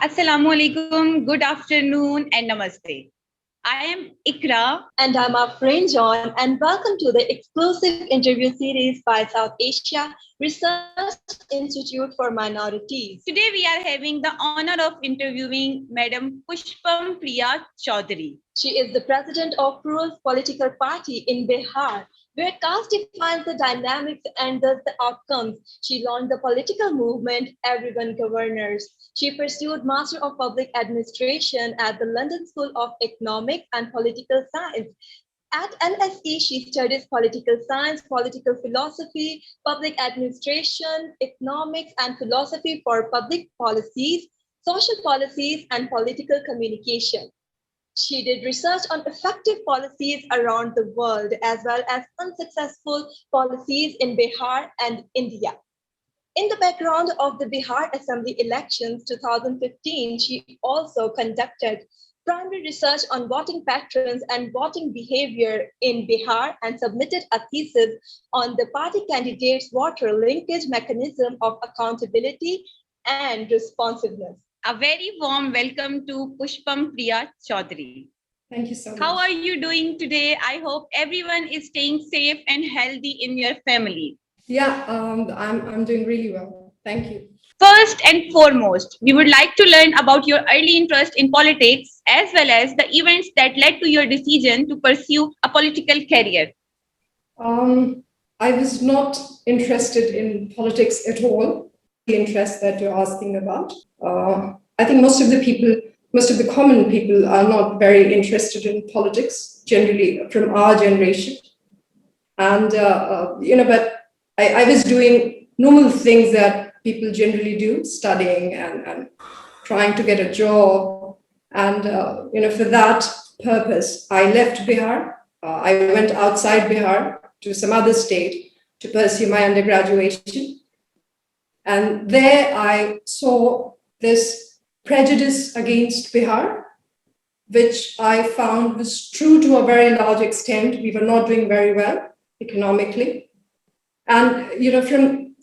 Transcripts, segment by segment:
Assalamu alaikum, good afternoon, and namaste. I am Iqra. And I'm Afreen John, and welcome to the exclusive interview series by South Asia Research Institute for Minorities. Today we are having the honor of interviewing Madam Pushpam Priya Choudhary. She is the president of Plural Political Party in Bihar, where caste defines the dynamics and thus the outcomes. She launched the political movement Everyone Governors. She pursued Master of Public Administration at the London School of Economics and Political Science. At LSE, she studies political science, political philosophy, public administration, economics, and philosophy for public policies, social policies, and political communication. She did research on effective policies around the world, as well as unsuccessful policies in Bihar and India. In the background of the Bihar Assembly elections 2015, she also conducted primary research on voting patterns and voting behavior in Bihar and submitted a thesis on the party candidates' voter linkage mechanism of accountability and responsiveness. A very warm welcome to Pushpam Priya Choudhary. Thank you so much. How are you doing today? I hope everyone is staying safe and healthy in your family. Yeah, I'm doing really well. Thank you. First and foremost, we would like to learn about your early interest in politics as well as the events that led to your decision to pursue a political career. I was not interested in politics at all. The interest that you're asking about. I think most of the common people are not very interested in politics, generally from our generation. And, but I was doing normal things that people generally do, studying and trying to get a job. And, for that purpose, I left Bihar. I went outside Bihar to some other state to pursue my undergraduation. And there I saw this prejudice against Bihar, which I found was true to a very large extent. We were not doing very well economically. And,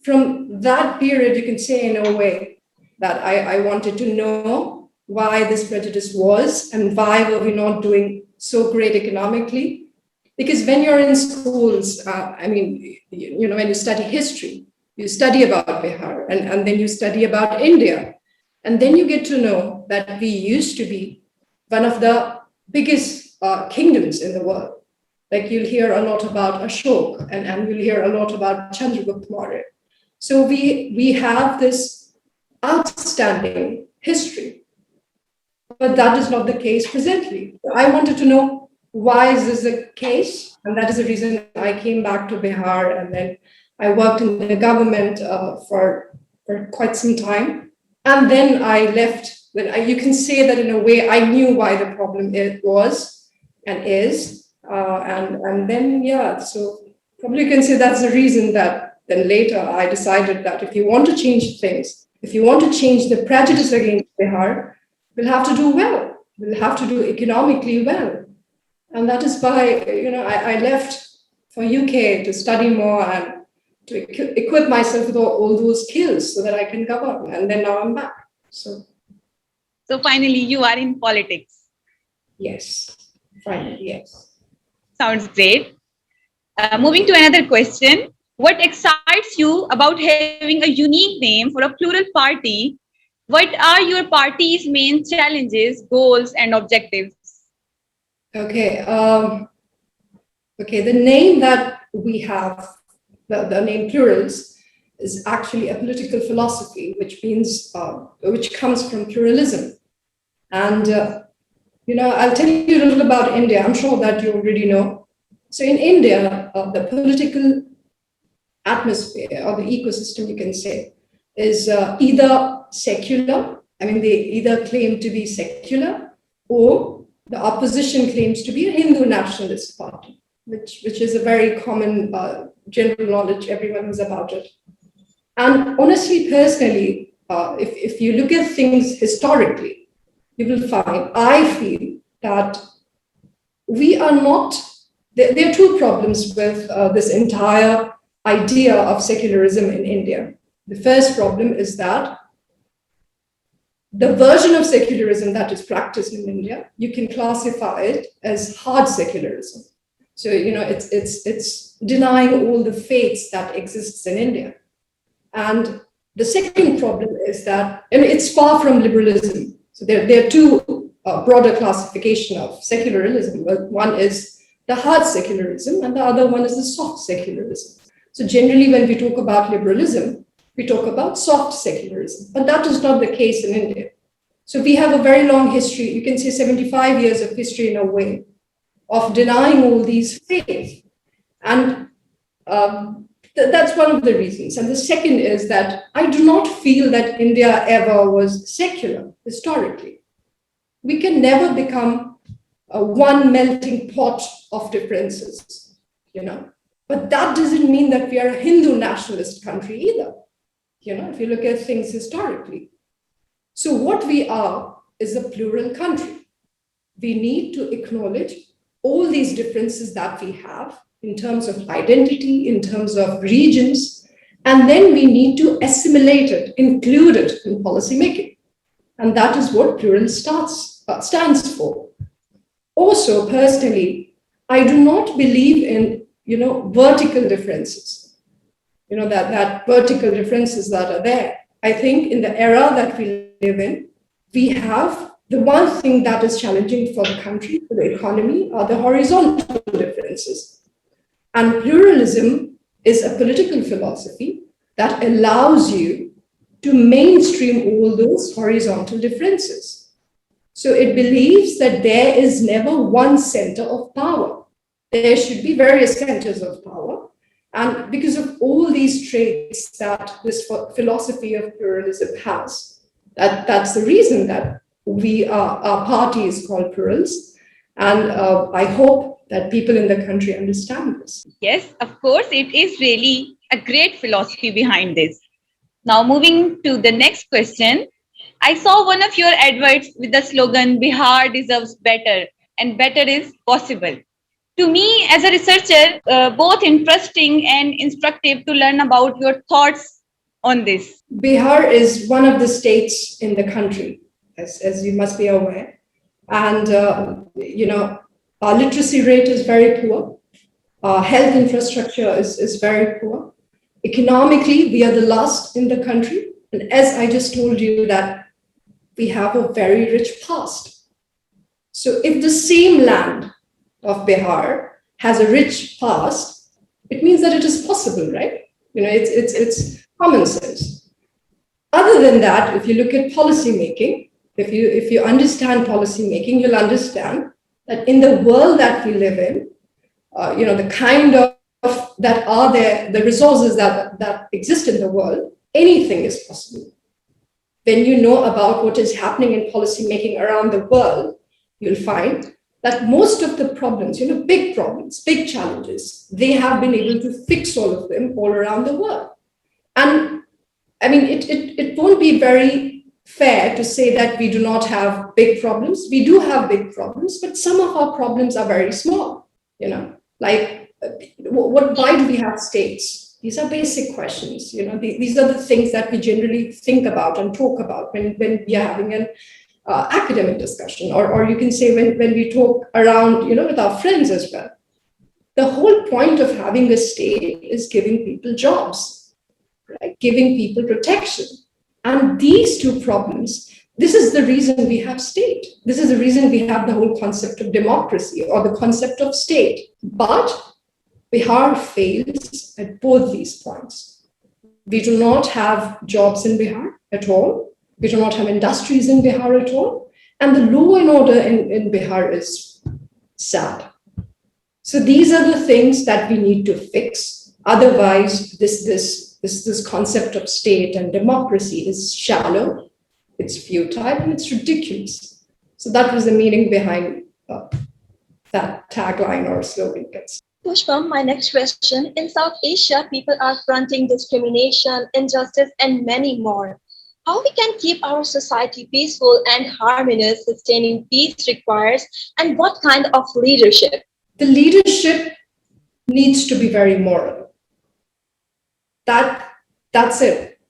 from that period, you can say in a way that I wanted to know why this prejudice was and why were we not doing so great economically. Because when you're in schools, when you study history, you study about Bihar and then you study about India. And then you get to know that we used to be one of the biggest kingdoms in the world. Like you'll hear a lot about Ashok and you'll hear a lot about Chandragupta Maurya. So we have this outstanding history, but that is not the case presently. I wanted to know why is this the case? And that is the reason I came back to Bihar and then I worked in the government for quite some time. And then I left. You can say that in a way I knew why the problem was and is. And then, so probably you can say that's the reason that then later I decided that if you want to change things, if you want to change the prejudice against Bihar, we'll have to do well. We'll have to do economically well. And that is why, I left for UK to study more and to equip myself with all those skills so that I can govern. And then now I'm back. So finally, you are in politics. Yes, finally, yes. Sounds great. Moving to another question. What excites you about having a unique name for a plural party? What are your party's main challenges, goals, and objectives? Okay. The name that we have, the name Plurals, is actually a political philosophy, which means, which comes from pluralism. And, I'll tell you a little about India. I'm sure that you already know. So in India, the political atmosphere or the ecosystem, you can say, is either secular. They either claim to be secular or the opposition claims to be a Hindu nationalist party, which is a very common general knowledge. Everyone knows about it. And honestly, personally, if you look at things historically, you will find, I feel that we are not, there are two problems with this entire idea of secularism in India. The first problem is that the version of secularism that is practiced in India, you can classify it as hard secularism. So, it's denying all the faiths that exists in India. And the second problem is that, it's far from liberalism. So there are two broader classification of secularism. One is the hard secularism, and the other one is the soft secularism. So generally, when we talk about liberalism, we talk about soft secularism, but that is not the case in India. So we have a very long history, you can say 75 years of history in a way, of denying all these faiths. And that's one of the reasons. And the second is that I do not feel that India ever was secular historically. We can never become one melting pot of differences, But that doesn't mean that we are a Hindu nationalist country either, if you look at things historically. So what we are is a plural country. We need to acknowledge all these differences that we have in terms of identity, in terms of regions, and then we need to assimilate it, include it in policymaking. And that is what plural stands for. Also, personally, I do not believe in, vertical differences, that vertical differences that are there. I think in the era that we live in, we have the one thing that is challenging for the country, for the economy, are the horizontal differences. And pluralism is a political philosophy that allows you to mainstream all those horizontal differences. So it believes that there is never one center of power. There should be various centers of power. And because of all these traits that this philosophy of pluralism has, that's the reason that our party is called Plurals. And I hope that people in the country understand this. Yes, of course, it is really a great philosophy behind this. Now, moving to the next question. I saw one of your adverts with the slogan, Bihar deserves better, and better is possible. To me, as a researcher, both interesting and instructive to learn about your thoughts on this. Bihar is one of the states in the country, as you must be aware. And, our literacy rate is very poor. Our health infrastructure is very poor. Economically, we are the last in the country. And as I just told you that we have a very rich past. So if the same land of Bihar has a rich past, it means that it is possible, right? It's common sense. Other than that, if you look at policy making, if you understand policy making, you'll understand that in the world that we live in, the kind of that are there, the resources that exist in the world, anything is possible. When you know about what is happening in policy making around the world, you'll find that most of the problems, big problems, big challenges, they have been able to fix all of them all around the world. And I mean, it won't be very fair to say that we do not have big problems. We do have big problems, but some of our problems are very small, why do we have states? These are basic questions. These are the things that we generally think about and talk about when we are having an academic discussion, or you can say when we talk around, with our friends as well. The whole point of having a state is giving people jobs, right? Giving people protection. And these two problems, this is the reason we have state. This is the reason we have the whole concept of democracy or the concept of state. But Bihar fails at both these points. We do not have jobs in Bihar at all. We do not have industries in Bihar at all. And the law and order in Bihar is sad. So these are the things that we need to fix. Otherwise, this concept of state and democracy is shallow, it's futile, and it's ridiculous. So that was the meaning behind that tagline or slogan. Pushpam, my next question. In South Asia, people are fronting discrimination, injustice, and many more. How we can keep our society peaceful and harmonious, sustaining peace requires, and what kind of leadership? The leadership needs to be very moral. That's it.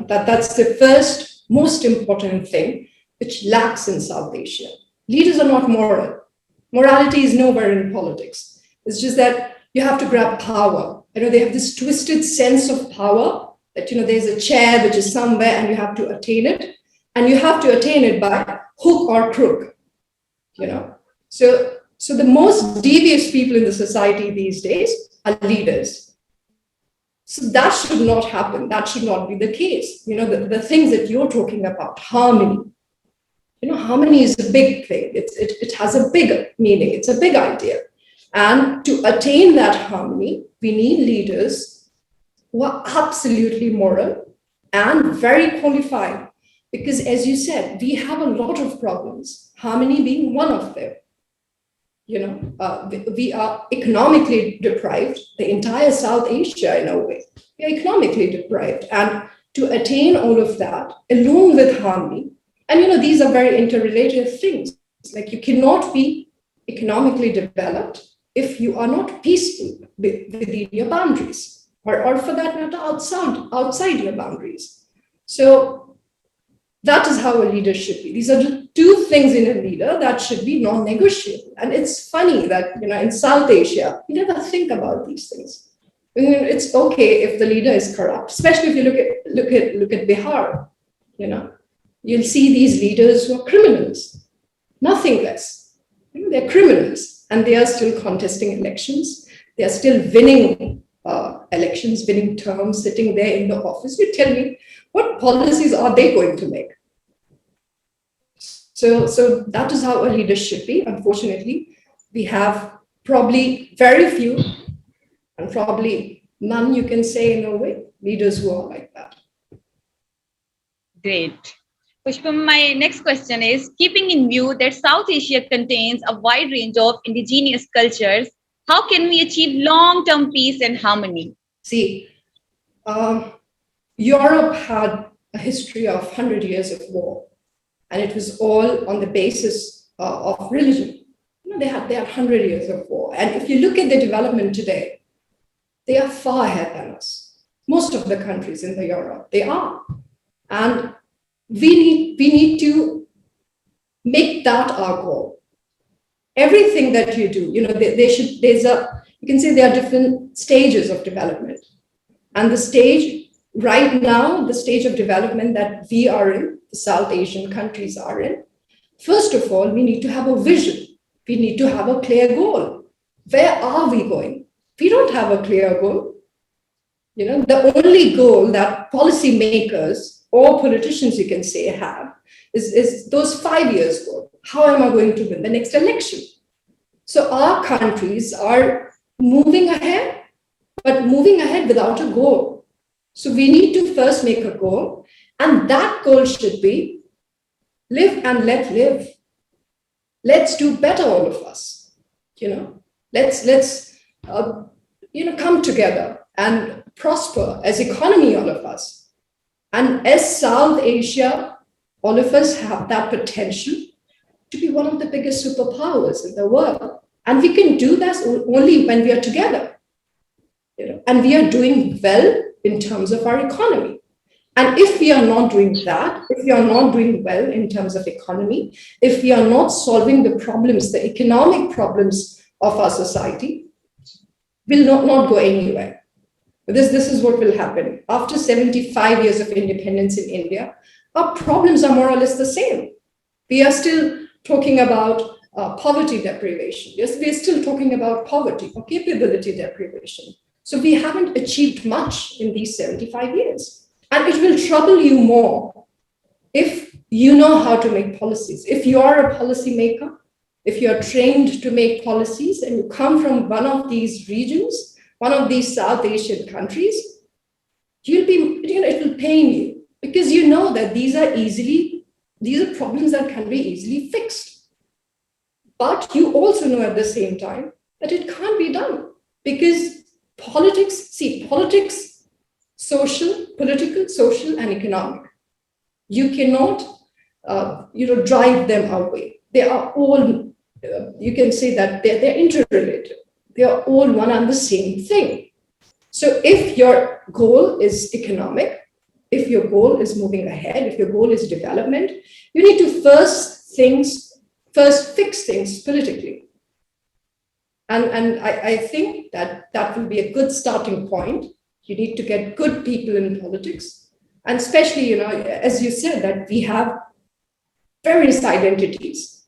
That's the first most important thing. which lacks in South Asia. Leaders are not moral. Morality is nowhere in politics. It's just that you have to grab power. They have this twisted sense of power that, there's a chair which is somewhere and you have to attain it. And you have to attain it by hook or crook, So the most devious people in the society these days are leaders. So that should not happen. That should not be the case. The things that you're talking about, harmony. Harmony is a big thing. It has a big meaning. It's a big idea. And to attain that harmony, we need leaders who are absolutely moral and very qualified. Because as you said, we have a lot of problems, harmony being one of them. We are economically deprived, the entire South Asia in a way. We are economically deprived. And to attain all of that, along with harmony, and these are very interrelated things. Like you cannot be economically developed if you are not peaceful within your boundaries, or for that matter, outside your boundaries. So that is how a leader should be. These are the two things in a leader that should be non-negotiable. And it's funny that in South Asia, we never think about these things. It's okay if the leader is corrupt, especially if you look at Bihar. You'll see these leaders who are criminals, nothing less. They're criminals, and they are still contesting elections. They are still winning elections, winning terms, sitting there in the office. You tell me, what policies are they going to make? So that is how a leader should be. Unfortunately, we have probably very few, and probably none, you can say in a way, leaders who are like that. Great. Pushpam, my next question is, keeping in view that South Asia contains a wide range of indigenous cultures, how can we achieve long-term peace and harmony? See, Europe had a history of 100 years of war, and it was all on the basis of religion. They had 100 years of war. And if you look at the development today, they are far ahead than us. Most of the countries in Europe, they are. And we need to make that our goal. Everything that you do, you can say there are different stages of development. And the stage right now, the stage of development that we are in, the South Asian countries are in, first of all, we need to have a vision. We need to have a clear goal. Where are we going? We don't have a clear goal. The only goal that policymakers or politicians, you can say, have is those 5 years goal. How am I going to win the next election? So our countries are moving ahead, but moving ahead without a goal. So we need to first make a goal, and that goal should be live and let live. Let's do better, all of us. Let's come together and prosper as economy, all of us. And as South Asia, all of us have that potential to be one of the biggest superpowers in the world. And we can do that only when we are together. And we are doing well in terms of our economy. And if we are not doing that, if we are not doing well in terms of economy, if we are not solving the problems, the economic problems of our society, we'll not go anywhere. This is what will happen. After 75 years of independence in India, our problems are more or less the same. We are still talking about poverty deprivation. Yes, we are still talking about poverty or capability deprivation. So we haven't achieved much in these 75 years. And it will trouble you more if you know how to make policies. If you are a policymaker, if you are trained to make policies and you come from one of these regions, one of these South Asian countries, it will pain you because you know that these are problems that can be easily fixed. But you also know at the same time that it can't be done because politics, political, social, and economic. You cannot, drive them away. They are all, you can say that they're interrelated. They are all one and the same thing. So if your goal is economic if your goal is moving ahead, if your goal is development, you need to first fix things politically. And I think that will be a good starting point. You need to get good people in politics. And especially, as you said, that we have various identities,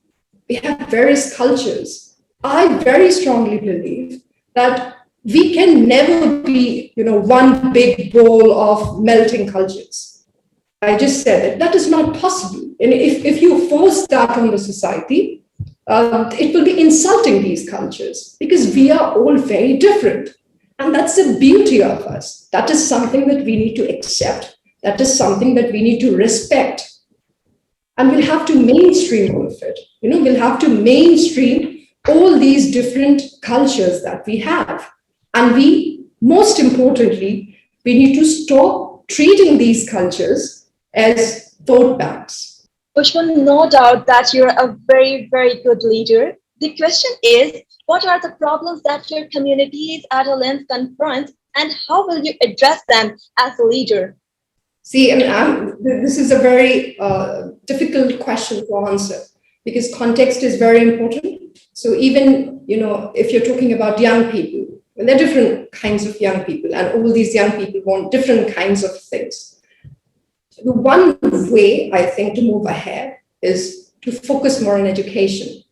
we have various cultures. I very strongly believe that we can never be, one big bowl of melting cultures. I just said that is not possible. And if you force that on the society, it will be insulting these cultures because we are all very different. And that's the beauty of us. That is something that we need to accept. That is something that we need to respect. And we'll have to mainstream all of it. We'll have to mainstream all these different cultures that we have. And most importantly, we need to stop treating these cultures as vote banks. Pushpam, no doubt that you're a very, very good leader. The question is, what are the problems that your community's adolescents confront, and how will you address them as a leader? See, this is a very difficult question to answer because context is very important. So even, if you're talking about young people, well, there are different kinds of young people, and all these young people want different kinds of things. The one way, I think, to move ahead is to focus more on education.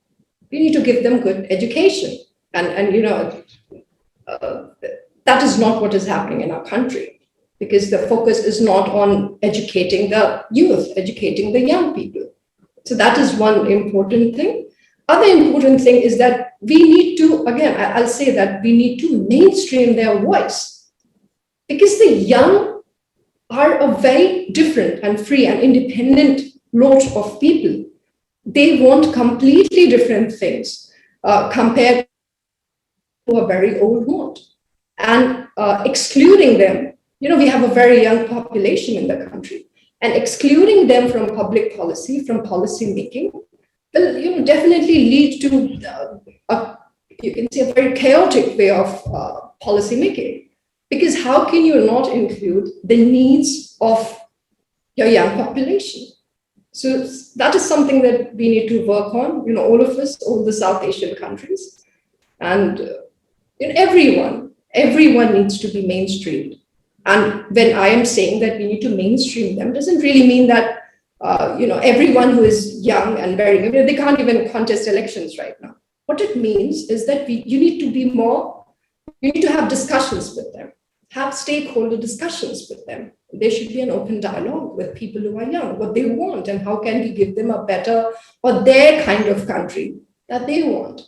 We need to give them good education. And that is not what is happening in our country, because the focus is not on educating the youth, educating the young people. So that is one important thing. Other important thing is that we need to, again, I'll say that we need to mainstream their voice, because the young are a very different and free and independent lot of people. They want completely different things compared to a very old want. And excluding them, we have a very young population in the country, and excluding them from public policy, from policy making, will definitely lead to you can say a very chaotic way of policy making. Because how can you not include the needs of your young population? So that is something that we need to work on, all of us, all the South Asian countries. And everyone needs to be mainstreamed. And when I am saying that we need to mainstream them, doesn't really mean that everyone who is young and very, they can't even contest elections right now. What it means is that you need to have discussions with them, have stakeholder discussions with them. There should be an open dialogue with people who are young, what they want, and how can we give them a better or their kind of country that they want.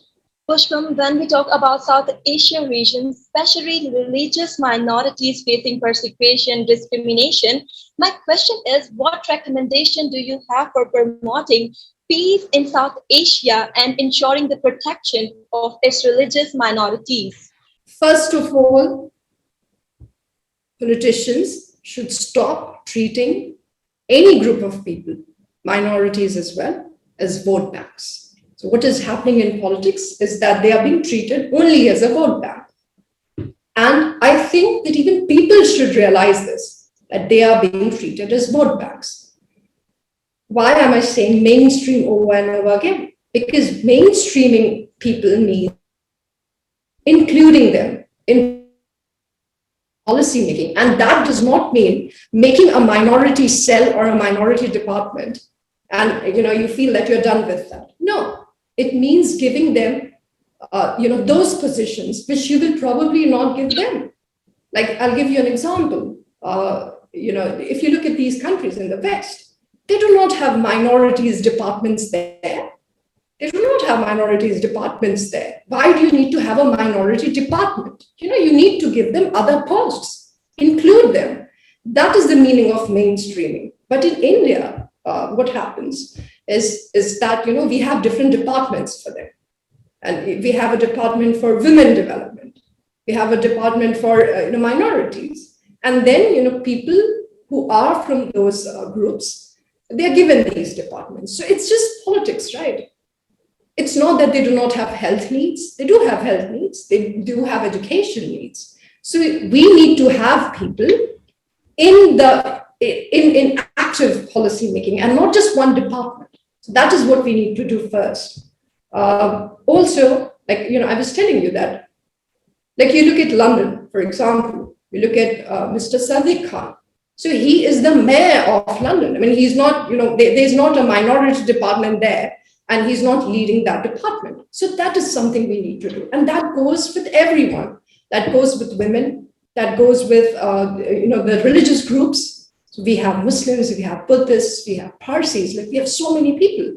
Pushpam, when we talk about South Asian regions, especially religious minorities facing persecution, discrimination, my question is, what recommendation do you have for promoting peace in South Asia and ensuring the protection of its religious minorities? First of all, politicians should stop treating any group of people, minorities as well, as vote banks. So what is happening in politics is that they are being treated only as a vote bank. And I think that even people should realize this, that they are being treated as vote banks. Why am I saying mainstream over and over again? Because mainstreaming people means including them in policy making. And that does not mean making a minority cell or a minority department and you feel that you're done with that. No. It means giving them, those positions which you will probably not give them. Like, I'll give you an example. If you look at these countries in the West, they do not have minorities departments there. They do not have minorities departments there. Why do you need to have a minority department? You need to give them other posts, include them. That is the meaning of mainstreaming. But in India, what happens is that, we have different departments for them. And we have a department for women development. We have a department for minorities. And then, people who are from those groups, they're given these departments. So it's just politics, right? It's not that they do not have health needs. They do have health needs. They do have education needs. So we need to have people in in active policy making and not just one department. So that is what we need to do first. Also, like, I was telling you that, like, you look at London, for example, you look at Mr. Sadiq Khan. So he is the mayor of London. I mean, he's not, there's not a minority department there, and he's not leading that department. So that is something we need to do. And that goes with everyone. That goes with women, that goes with, the religious groups. So we have Muslims, we have Buddhists, we have Parsis, like we have so many people.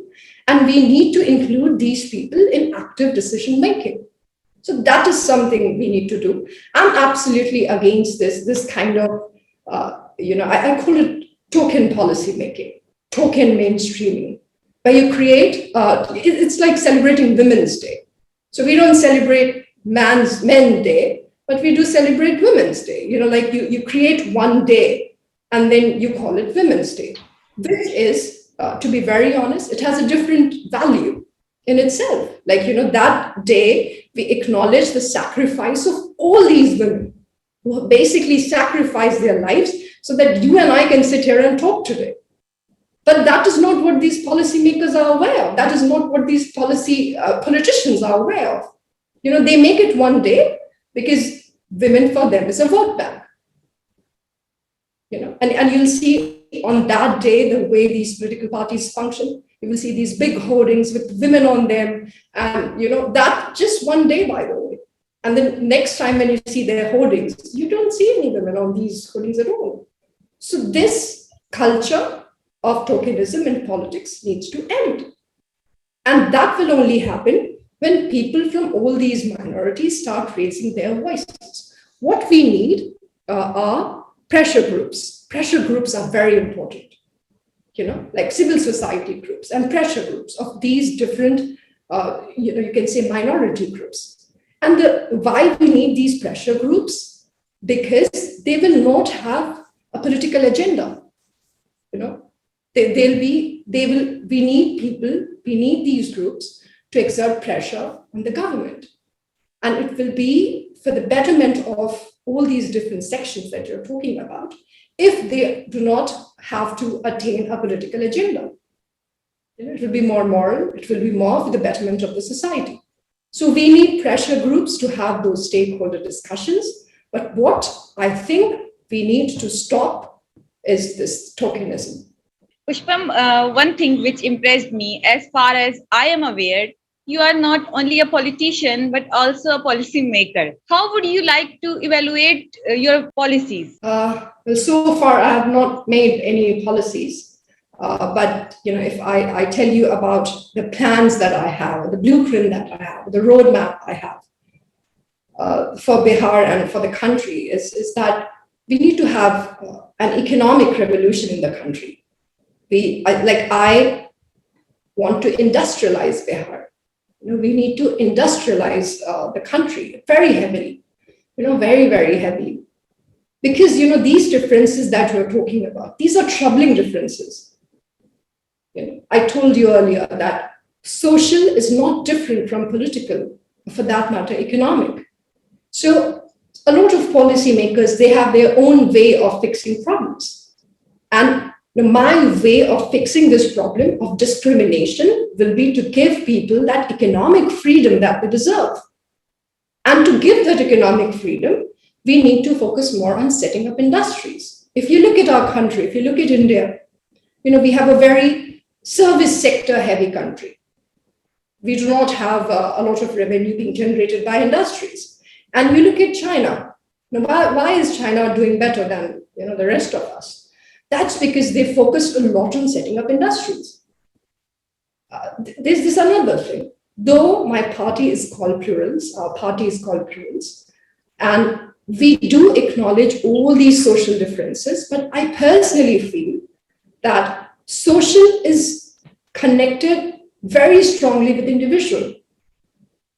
And we need to include these people in active decision making. So that is something we need to do. I'm absolutely against this kind of, I call it token policy making, token mainstreaming, where you create, it's like celebrating Women's Day. So we don't celebrate Men Day, but we do celebrate Women's Day. Like you create one day and then you call it Women's Day, which is, to be very honest, it has a different value in itself. Like, that day we acknowledge the sacrifice of all these women who have basically sacrificed their lives so that you and I can sit here and talk today. But that is not what these policymakers are aware of. That is not what these politicians are aware of. They make it one day because women for them is a vote bank. And you'll see on that day the way these political parties function. You will see these big hoardings with women on them, and that just one day, by the way. And then next time when you see their hoardings, you don't see any women on these hoardings at all. So this culture of tokenism in politics needs to end. And that will only happen when people from all these minorities start raising their voices. What we need are pressure groups. Pressure groups are very important, like civil society groups and pressure groups of these different, you can say minority groups. And why we need these pressure groups? Because they will not have a political agenda. We need these groups to exert pressure on the government. And it will be for the betterment of all these different sections that you're talking about, if they do not have to attain a political agenda. It will be more moral, it will be more for the betterment of the society. So we need pressure groups to have those stakeholder discussions. But what I think we need to stop is this tokenism. Pushpam, one thing which impressed me, as far as I am aware, you are not only a politician, but also a policy maker. How would you like to evaluate your policies? Well, so far I have not made any policies. But if I tell you about the plans that I have, the blueprint that I have, the roadmap I have for Bihar and for the country, is that we need to have an economic revolution in the country. I want to industrialize Bihar. We need to industrialize the country very heavily, very, very heavily. Because, these differences that we're talking about, these are troubling differences. I told you earlier that social is not different from political, for that matter, economic. So a lot of policymakers, they have their own way of fixing problems. And my way of fixing this problem of discrimination will be to give people that economic freedom that they deserve. And to give that economic freedom, we need to focus more on setting up industries. If you look at our country, if you look at India, we have a very service sector heavy country. We do not have a lot of revenue being generated by industries. And you look at China. Why is China doing better than the rest of us? That's because they focused a lot on setting up industries. There's this another thing. Though my party is called Plurals, our party is called Plurals, and we do acknowledge all these social differences, but I personally feel that social is connected very strongly with individual.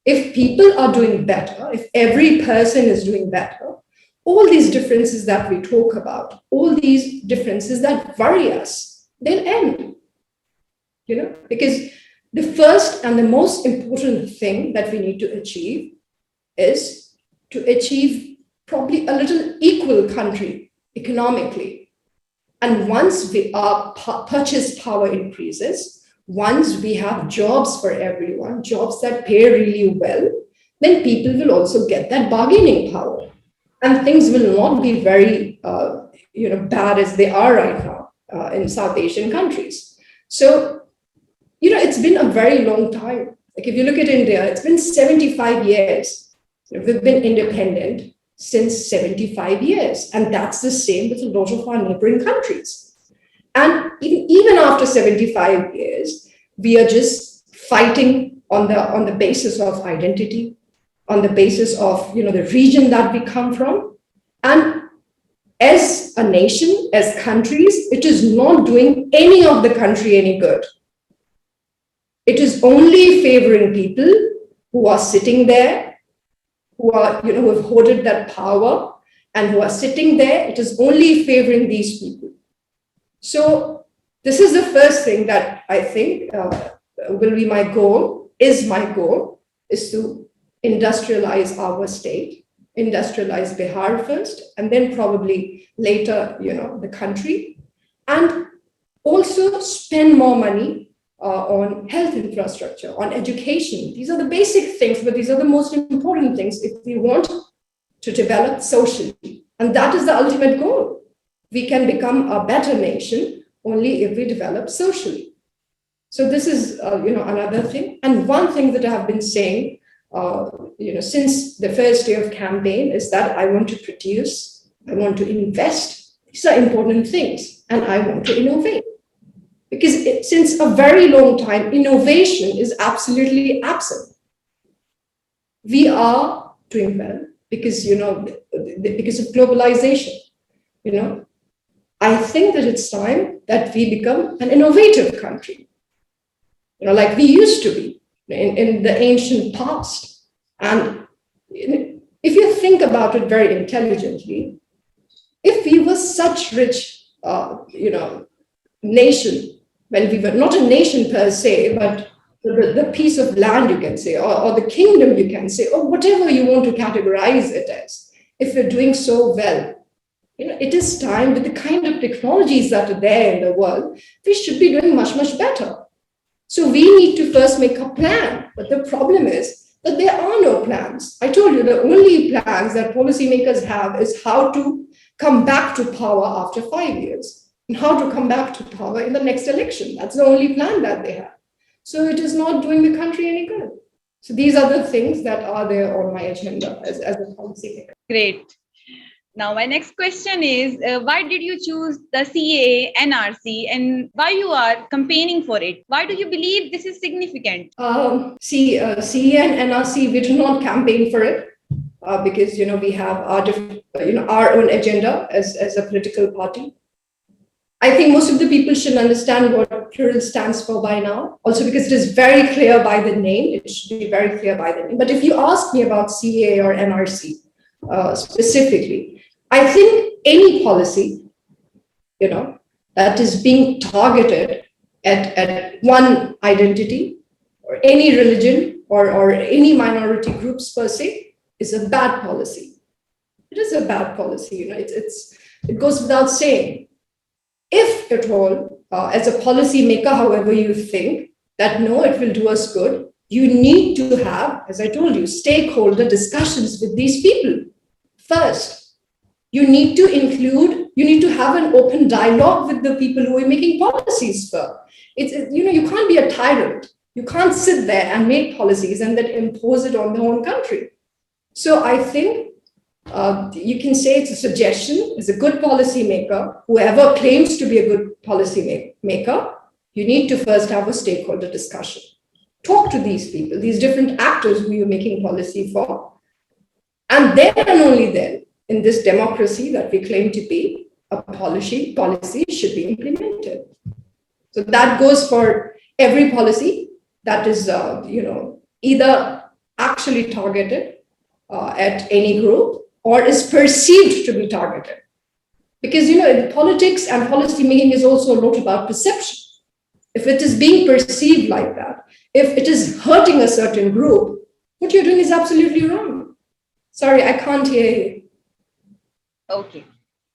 If people are doing better, if every person is doing better, all these differences that we talk about, all these differences that worry us, they'll end. Because the first and the most important thing that we need to achieve is to achieve probably a little equal country economically. And once our purchase power increases, once we have jobs for everyone, jobs that pay really well, then people will also get that bargaining power. And things will not be very bad as they are right now in South Asian countries. So, it's been a very long time. Like if you look at India, it's been 75 years. We've been independent since 75 years. And that's the same with a lot of our neighboring countries. And even after 75 years, we are just fighting on the basis of identity, on the basis of the region that we come from. And as a nation, as countries, it is not doing any of the country any good. It is only favoring people who are sitting there, who have hoarded that power and who are sitting there. It is only favoring these people. So this is the first thing that I think will be my goal, is to industrialize our state, industrialize Bihar first, and then probably later, the country, and also spend more money on health infrastructure, on education. These are the basic things, but these are the most important things if we want to develop socially. And that is the ultimate goal. We can become a better nation only if we develop socially. So this is, another thing. And one thing that I have been saying, since the first day of campaign is that I want to produce, I want to invest. These are important things, and I want to innovate. Because since a very long time, innovation is absolutely absent. We are doing well because, because of globalization. I think that it's time that we become an innovative country, like we used to be in the ancient past. And if you think about it very intelligently, if we were such rich, nation, when we were not a nation per se, but the piece of land, you can say, or the kingdom, you can say, or whatever you want to categorize it as, if we're doing so well, it is time with the kind of technologies that are there in the world, we should be doing much, much better. So we need to first make a plan. But the problem is that there are no plans. I told you the only plans that policymakers have is how to come back to power after 5 years. And how to come back to power in the next election. That's the only plan that they have. So it is not doing the country any good. So these are the things that are there on my agenda as a policymaker. Great. Now, my next question is, why did you choose the CAA, NRC, and why you are campaigning for it? Why do you believe this is significant? CAA and NRC, we do not campaign for it because, we have our different, our own agenda as a political party. I think most of the people should understand what Plural stands for by now. Also because it is very clear by the name. It should be very clear by the name. But if you ask me about CAA or NRC specifically, I think any policy, that is being targeted at one identity or any religion or any minority groups per se is a bad policy. It is a bad policy. It goes without saying. If at all, as a policymaker, however you think that no, it will do us good, you need to have, as I told you, stakeholder discussions with these people. First, you need to have an open dialogue with the people who are making policies for. You can't be a tyrant. You can't sit there and make policies and then impose it on the whole country. So I think you can say it's a suggestion. As a good policymaker, whoever claims to be a good policy maker, you need to first have a stakeholder discussion. Talk to these people, these different actors who you're making policy for. And then and only then, in this democracy that we claim to be, a policy should be implemented. So that goes for every policy that is, either actually targeted at any group or is perceived to be targeted. Because, politics and policy making is also a lot about perception. If it is being perceived like that, if it is hurting a certain group, what you're doing is absolutely wrong. Sorry, I can't hear you. Okay.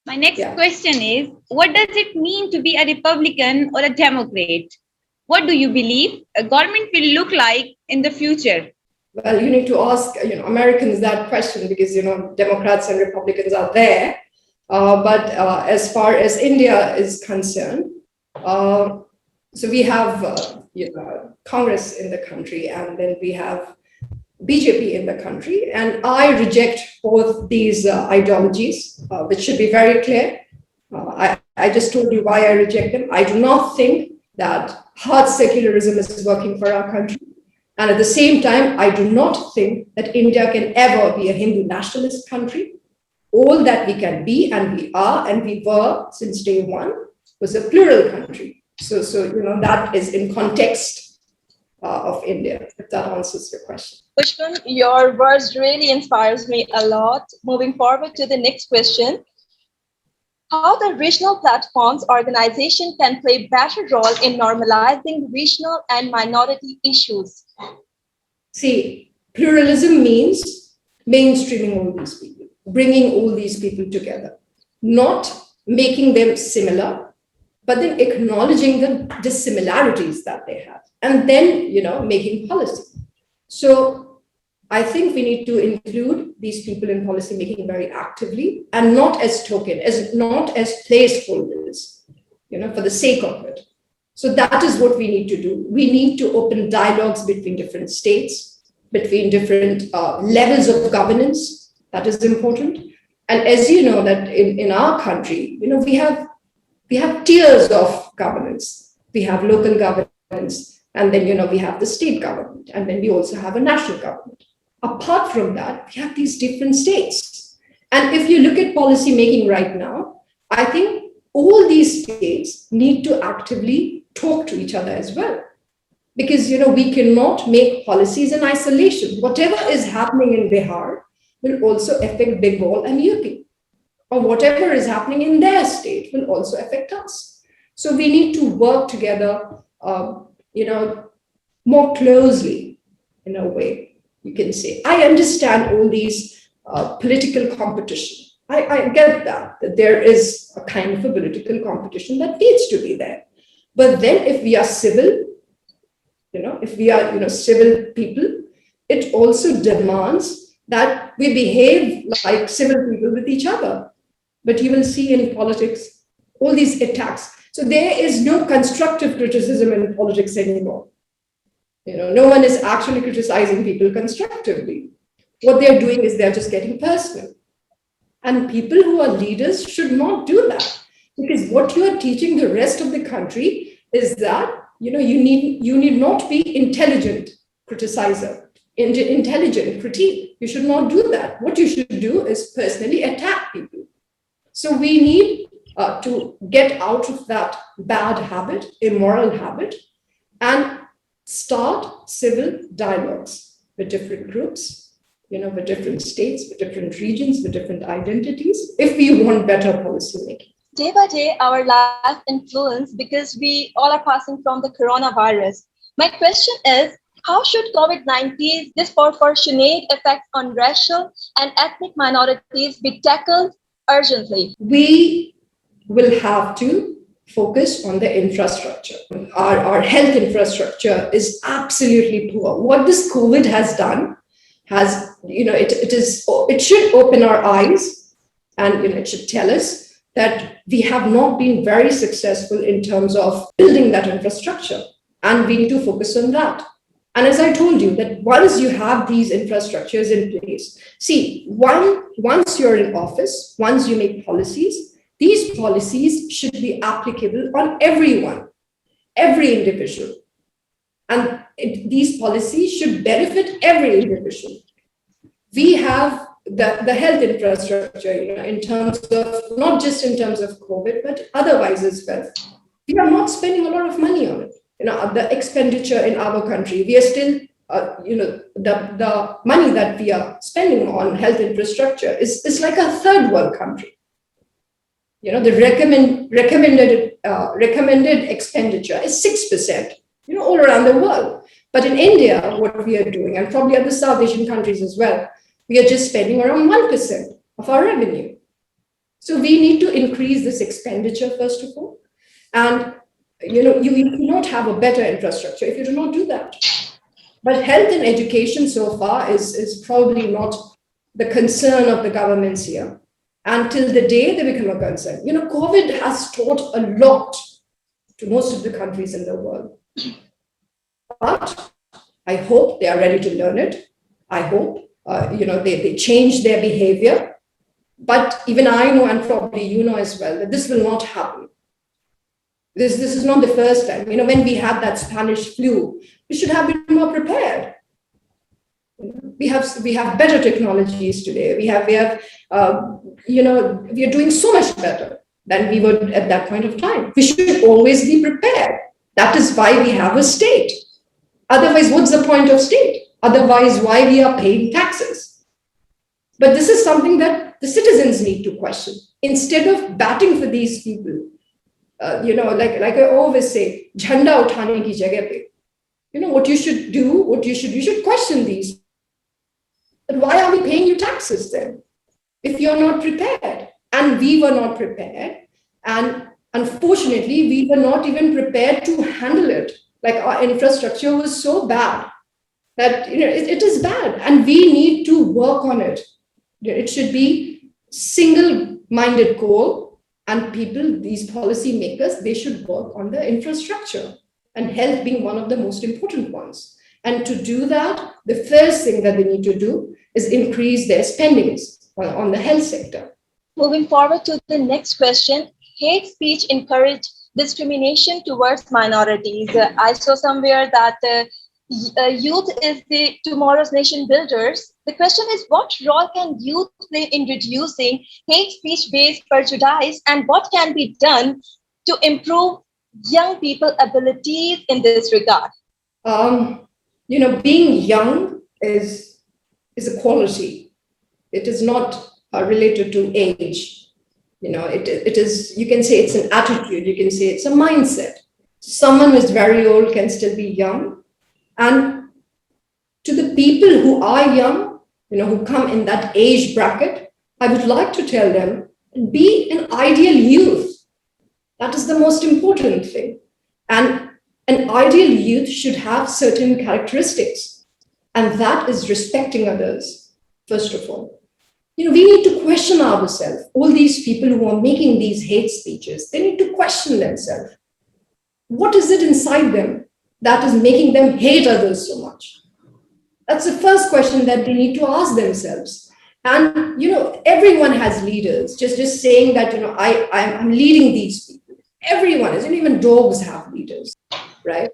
My next Yeah. question is, what does it mean to be a Republican or a Democrat? What do you believe a government will look like in the future? Well, you need to ask, Americans that question because, Democrats and Republicans are there. But as far as India is concerned, so we have, Congress in the country, and then we have BJP in the country, and I reject both these ideologies, which should be very clear. I just told you why I reject them. I do not think that hard secularism is working for our country. And at the same time, I do not think that India can ever be a Hindu nationalist country. All that we can be, and we are, and we were since day one, was a plural country. So that is in context of India, if that answers your question. Pushpam, your words really inspires me a lot. Moving forward to the next question. How the regional platforms organization can play a better role in normalizing regional and minority issues? See, pluralism means mainstreaming all these people, bringing all these people together, not making them similar, but then acknowledging the dissimilarities that they have, and then, making policy. So I think we need to include these people in policy making very actively, and not as token, not as placeholders, for the sake of it. So that is what we need to do. We need to open dialogues between different states, between different levels of governance. That is important. And as you know, that in our country, we have tiers of governance. We have local governance, and then, we have the state government, and then we also have a national government. Apart from that, we have these different states. And if you look at policy making right now, I think all these states need to actively talk to each other as well. Because, we cannot make policies in isolation. Whatever is happening in Bihar will also affect Bengal and UP. Or whatever is happening in their state will also affect us. So we need to work together, more closely, in a way, you can say. I understand all these political competition. I get that there is a kind of a political competition that needs to be there. But then if we are civil, if we are, civil people, it also demands that we behave like civil people with each other. But you will see in politics, all these attacks. So there is no constructive criticism in politics anymore. No one is actually criticizing people constructively. What they're doing is they're just getting personal. And people who are leaders should not do that. Because what you are teaching the rest of the country is that, you need not be intelligent criticizer, intelligent critique. You should not do that. What you should do is personally attack people. So we need to get out of that bad habit, immoral habit, and start civil dialogues with different groups, with different states, with different regions, with different identities, if we want better policy making. Day by day, our life influence because we all are passing from the coronavirus. My question is, how should COVID-19's disproportionate effects on racial and ethnic minorities be tackled urgently? We will have to focus on the infrastructure. Our health infrastructure is absolutely poor. What this COVID has done it should open our eyes, and it should tell us that we have not been very successful in terms of building that infrastructure, and we need to focus on that. And as I told you, that once you have these infrastructures in place, see, once you're in office, once you make policies, these policies should be applicable on everyone, every individual. And these policies should benefit every individual. We have the health infrastructure, in terms of, not just in terms of COVID, but otherwise as well. We are not spending a lot of money on it. The expenditure in our country, we are still, the money that we are spending on health infrastructure is like a third world country. The recommended expenditure is 6%, all around the world. But in India, what we are doing, and probably other South Asian countries as well, we are just spending around 1% of our revenue. So we need to increase this expenditure, first of all. And you cannot have a better infrastructure if you do not do that. But health and education so far is probably not the concern of the governments here until the day they become a concern. COVID has taught a lot to most of the countries in the world. But I hope they are ready to learn it. I hope, they change their behavior. But even I know, and probably you know as well, that this will not happen. This is not the first time. When we had that Spanish flu, we should have been more prepared. We have better technologies today. We are doing so much better than we were at that point of time. We should always be prepared. That is why we have a state. Otherwise, what's the point of state? Otherwise, why we are paying taxes? But this is something that the citizens need to question. Instead of batting for these people, like I always say, jhanda uthane ki jagah pe. What you should do, you should question these. But why are we paying you taxes then? If you're not prepared. And we were not prepared. And unfortunately, we were not even prepared to handle it. Like our infrastructure was so bad that it is bad. And we need to work on it. It should be single-minded goal, and people, these policy makers, they should work on the infrastructure, and health being one of the most important ones. And to do that, the first thing that they need to do is increase their spendings on the health sector. Moving forward to the next question, hate speech encourage discrimination towards minorities. I saw somewhere that youth is the tomorrow's nation builders. The question is, what role can youth play in reducing hate speech-based prejudice, and what can be done to improve young people's abilities in this regard? Being young is a quality. It is not related to age. It is, you can say it's an attitude, you can say it's a mindset. Someone who is very old can still be young. And to the people who are young, who come in that age bracket, I would like to tell them, be an ideal youth. That is the most important thing. And an ideal youth should have certain characteristics. And that is respecting others, first of all. We need to question ourselves. All these people who are making these hate speeches, they need to question themselves. What is it inside them that is making them hate others so much? That's the first question that they need to ask themselves. And, everyone has leaders. Just saying that, I'm leading these people. Everyone is, even dogs have leaders, right?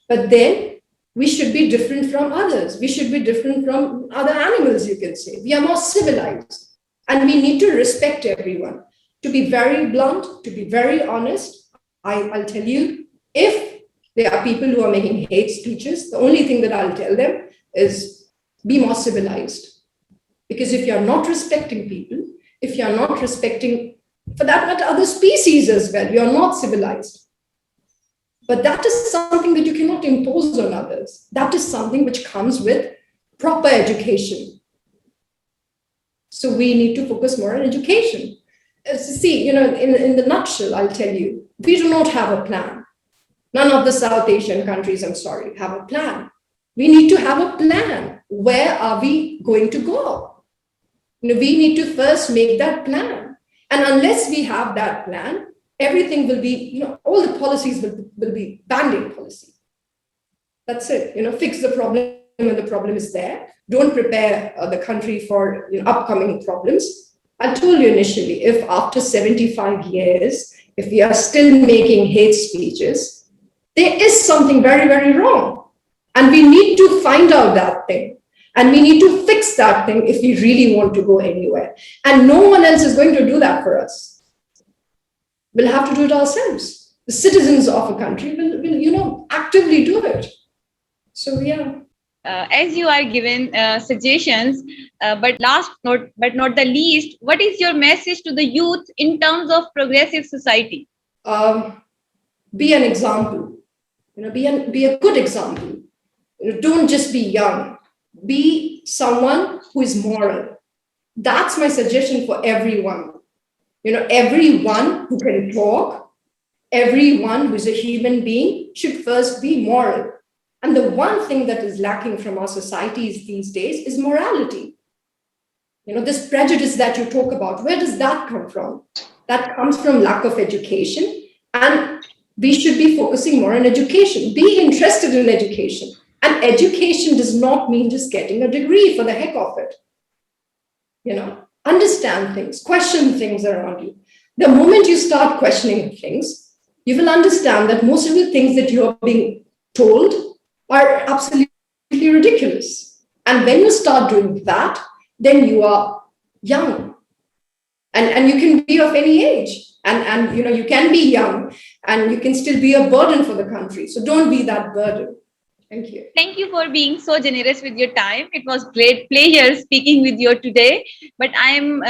But then we should be different from others. We should be different from other animals, you can say. We are more civilized. And we need to respect everyone. To be very blunt, to be very honest, I'll tell you, if there are people who are making hate speeches, the only thing that I'll tell them is be more civilized. Because if you're not respecting people, if you're not respecting, for that matter, other species as well, you're not civilized. But that is something that you cannot impose on others. That is something which comes with proper education. So we need to focus more on education. See, in the nutshell, I'll tell you, we do not have a plan. None of the South Asian countries, I'm sorry, have a plan. We need to have a plan. Where are we going to go? We need to first make that plan. And unless we have that plan, everything will be, all the policies will be banding policy. That's it. Fix the problem when the problem is there. Don't prepare the country for upcoming problems. I told you initially, if after 75 years, if we are still making hate speeches, there is something very, very wrong. And we need to find out that thing. And we need to fix that thing if we really want to go anywhere. And no one else is going to do that for us. We'll have to do it ourselves. The citizens of a country will actively do it. So, yeah. As you are given suggestions, but last but not the least, what is your message to the youth in terms of progressive society? Be an example. Be a good example. Don't just be young. Be someone who is moral. That's my suggestion for everyone. Everyone who can talk, everyone who's a human being should first be moral. And the one thing that is lacking from our societies these days is morality. This prejudice that you talk about, where does that come from? That comes from lack of education. And we should be focusing more on education. Be interested in education. And education does not mean just getting a degree for the heck of it. Understand things, question things around you. The moment you start questioning things, you will understand that most of the things that you are being told are absolutely ridiculous. And when you start doing that, then you are young. And you can be of any age. And you can be young and you can still be a burden for the country. So don't be that burden. Thank you. Thank you for being so generous with your time. It was great pleasure speaking with you today. But I'm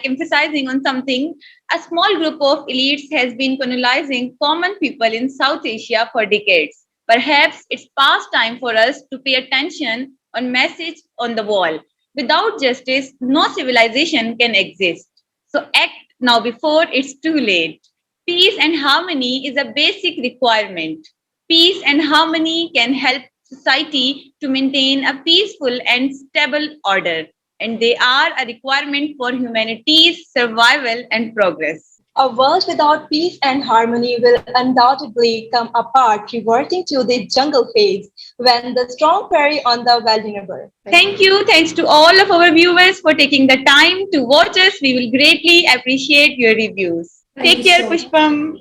emphasizing on something. A small group of elites has been colonizing common people in South Asia for decades. Perhaps it's past time for us to pay attention on message on the wall. Without justice, no civilization can exist. So act now before it's too late. Peace and harmony is a basic requirement. Peace and harmony can help society to maintain a peaceful and stable order, and they are a requirement for humanity's survival and progress. A world without peace and harmony will undoubtedly come apart, reverting to the jungle phase when the strong prey on the vulnerable. Thank you. Thanks to all of our viewers for taking the time to watch us. We will greatly appreciate your reviews. Take care, Pushpam.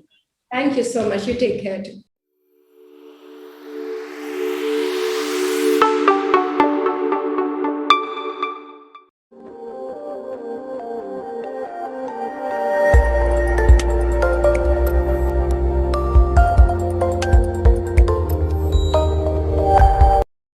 Thank you so much. You take care too.